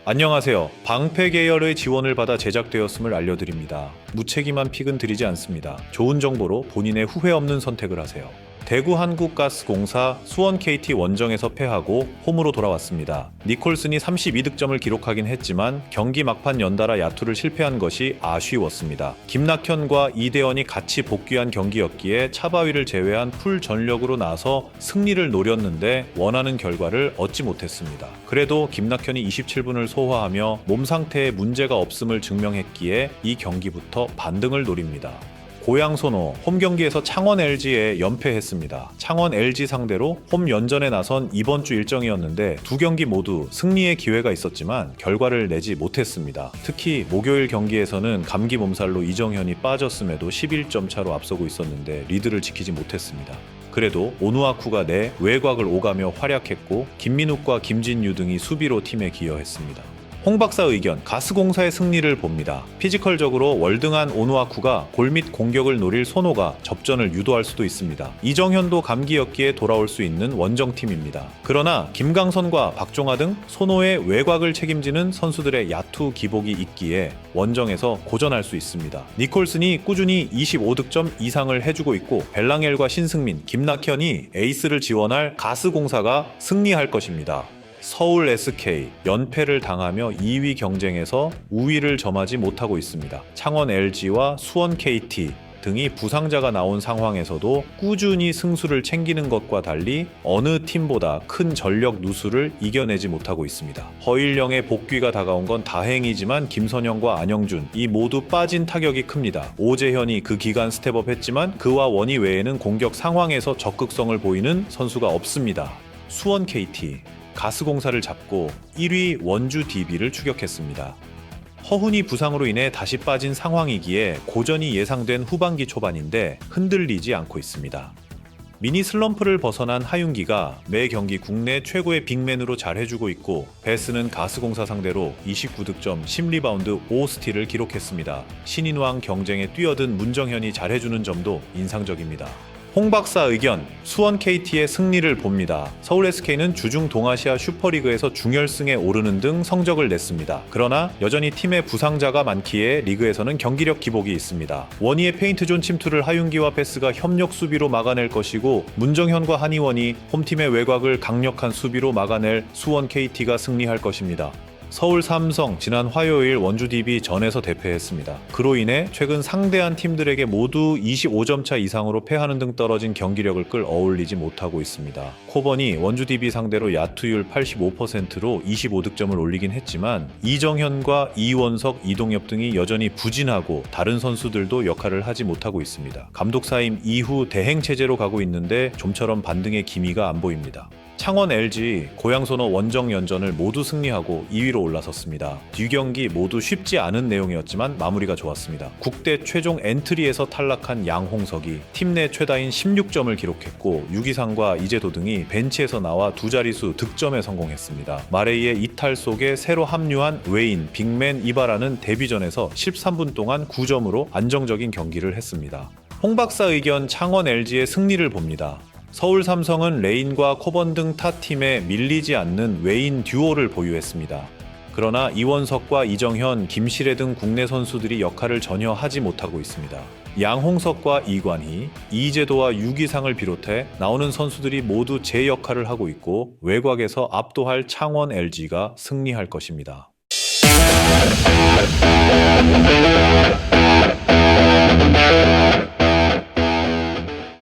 안녕하세요. 방패 계열의 지원을 받아 제작되었음을 알려드립니다. 무책임한 픽은 드리지 않습니다. 좋은 정보로 본인의 후회 없는 선택을 하세요. 대구한국가스공사 수원 KT 원정에서 패하고 홈으로 돌아왔습니다. 니콜슨이 32득점을 기록하긴 했지만 경기 막판 연달아 야투를 실패한 것이 아쉬웠습니다. 김낙현과 이대원이 같이 복귀한 경기였기에 차바위를 제외한 풀 전력으로 나서 승리를 노렸는데 원하는 결과를 얻지 못했습니다. 그래도 김낙현이 27분을 소화하며 몸 상태에 문제가 없음을 증명했기에 이 경기부터 반등을 노립니다. 고양 소노 홈 경기에서 창원 LG에 연패했습니다. 창원 LG 상대로 홈 연전에 나선 이번 주 일정이었는데 두 경기 모두 승리의 기회가 있었지만 결과를 내지 못했습니다. 특히 목요일 경기에서는 감기 몸살로 이정현이 빠졌음에도 11점 차로 앞서고 있었는데 리드를 지키지 못했습니다. 그래도 오누아쿠가 내 외곽을 오가며 활약했고 김민욱과 김진유 등이 수비로 팀에 기여했습니다. 홍 박사 의견, 가스공사의 승리를 봅니다. 피지컬적으로 월등한 오누아쿠가 골 및 공격을 노릴 소노가 접전을 유도할 수도 있습니다. 이정현도 감기였기에 돌아올 수 있는 원정팀입니다. 그러나 김강선과 박종하 등 소노의 외곽을 책임지는 선수들의 야투 기복이 있기에 원정에서 고전할 수 있습니다. 니콜슨이 꾸준히 25득점 이상을 해주고 있고 벨랑엘과 신승민, 김낙현이 에이스를 지원할 가스공사가 승리할 것입니다. 서울 SK 연패를 당하며 2위 경쟁에서 우위를 점하지 못하고 있습니다. 창원 LG와 수원 KT 등이 부상자가 나온 상황에서도 꾸준히 승수를 챙기는 것과 달리 어느 팀보다 큰 전력 누수를 이겨내지 못하고 있습니다. 허일영의 복귀가 다가온 건 다행이지만 김선영과 안영준 이 모두 빠진 타격이 큽니다. 오재현이 그 기간 스텝업했지만 그와 원희 외에는 공격 상황에서 적극성을 보이는 선수가 없습니다. 수원 KT 가스공사를 잡고 1위 원주 DB를 추격했습니다. 허훈이 부상으로 인해 다시 빠진 상황이기에 고전이 예상된 후반기 초반인데 흔들리지 않고 있습니다. 미니 슬럼프를 벗어난 하윤기가 매 경기 국내 최고의 빅맨으로 잘해주고 있고 베스는 가스공사 상대로 29득점 10리바운드 5스틸을 기록했습니다. 신인왕 경쟁에 뛰어든 문정현이 잘해주는 점도 인상적입니다. 홍 박사 의견, 수원 KT의 승리를 봅니다. 서울 SK는 주중 동아시아 슈퍼리그에서 중결승에 오르는 등 성적을 냈습니다. 그러나 여전히 팀에 부상자가 많기에 리그에서는 경기력 기복이 있습니다. 원희의 페인트존 침투를 하윤기와 베스가 협력 수비로 막아낼 것이고 문정현과 한희원이 홈팀의 외곽을 강력한 수비로 막아낼 수원 KT가 승리할 것입니다. 서울 삼성 지난 화요일 원주 DB 전에서 대패했습니다. 그로 인해 최근 상대한 팀들에게 모두 25점 차 이상으로 패하는 등 떨어진 경기력을 끌어올리지 못하고 있습니다. 코번이 원주 DB 상대로 야투율 85%로 25득점을 올리긴 했지만 이정현과 이원석, 이동엽 등이 여전히 부진하고 다른 선수들도 역할을 하지 못하고 있습니다. 감독 사임 이후 대행 체제로 가고 있는데 좀처럼 반등의 기미가 안 보입니다. 창원 LG, 고양소노 원정 연전을 모두 승리하고 2위로 올라섰습니다. 뒷경기 모두 쉽지 않은 내용이었지만 마무리가 좋았습니다. 국대 최종 엔트리에서 탈락한 양홍석이 팀 내 최다인 16점을 기록했고 유기상과 이재도 등이 벤치에서 나와 두 자릿수 득점에 성공했습니다. 마레이의 이탈 속에 새로 합류한 웨인, 빅맨 이바라는 데뷔전에서 13분 동안 9점으로 안정적인 경기를 했습니다. 홍 박사 의견, 창원 LG의 승리를 봅니다. 서울 삼성은 레인과 코번 등 타 팀에 밀리지 않는 웨인 듀오를 보유했습니다. 그러나 이원석과 이정현, 김시래 등 국내 선수들이 역할을 전혀 하지 못하고 있습니다. 양홍석과 이관희, 이재도와 유기상을 비롯해 나오는 선수들이 모두 제 역할을 하고 있고 외곽에서 압도할 창원 LG가 승리할 것입니다.